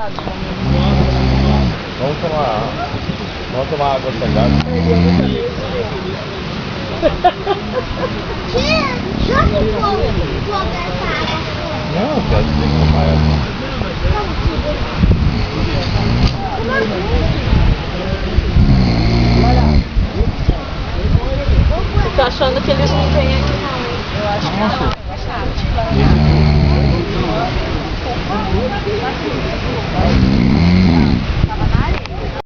Vamos tomar água salgada. Tia, joga um pouco dessa água. Não, quero que você tomar essa. Eu tô achando que eles não vêm aqui não, hein? Eu acho que não.